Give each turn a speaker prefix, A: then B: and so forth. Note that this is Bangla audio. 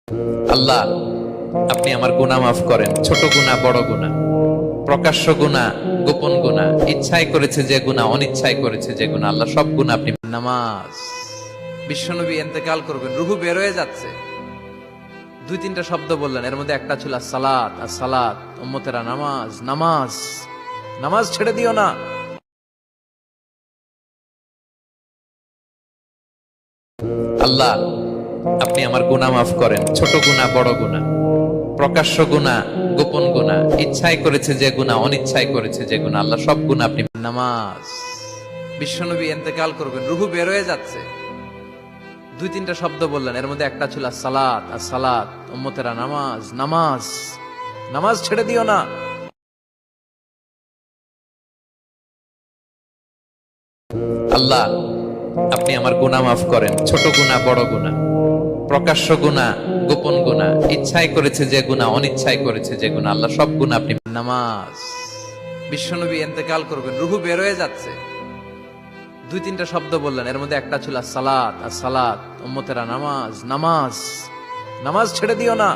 A: আল্লাহ, আপনি আমার গুনাহ মাফ করেন, ছোট গুনাহ বড় গুনাহ, প্রকাশ্য গুনাহ গোপন গুনাহ, ইচ্ছায় করেছে যে গুনাহ, অনিচ্ছায় করেছে যে গুনাহ, আল্লাহ সব গুনাহ আপনি। নামাজ, বিশ্বনবী ইন্তেকাল করবেন, রূহু বের হয়ে যাচ্ছে, দুই তিনটা শব্দ বললেন, এর মধ্যে একটা ছিল আসসালাত আসসালাত, উম্মতেরা নামাজ নামাজ, নামাজ ছেড়ে দিও না। আল্লাহ, আপনি আমার গুনাহ মাফ করেন, ছোট গুনাহ বড় গুনাহ, প্রকাশ্য গুনাহ গোপন গুনাহ, ইচ্ছায় করেছে যে গুনাহ, অনিচ্ছায় করেছে যে গুনাহ, আল্লাহ সব গুনাহ আপনি। নামাজ, বিশ্বনবী ইন্তেকাল করবেন, রূহু বের হয়ে যাচ্ছে, দুই তিনটা শব্দ বললেন, এর মধ্যে একটা ছিল আসসালাত আসসালাত, উম্মতেরা নামাজ নামাজ, নামাজ ছেড়ে দিও না। আল্লাহ, আপনি আমার গুনাহ মাফ করেন, ছোট গুনাহ বড় গুনাহ, প্রকাশ্য গুনাহ গোপন গুনাহ, ইচ্ছায় করেছে যে গুনাহ, অনিচ্ছায় করেছে যে গুনাহ, আল্লাহ সব গুনাহ আপনি। নামাজ, বিশ্বনবী ইন্তেকাল করবেন, রূহু বের হয়ে যাচ্ছে, দুই তিনটা শব্দ বললেন, এর মধ্যে একটা ছিল আসসালাত আসসালাত, উম্মতেরা নামাজ নামাজ, নামাজ ছেড়ে দিও না।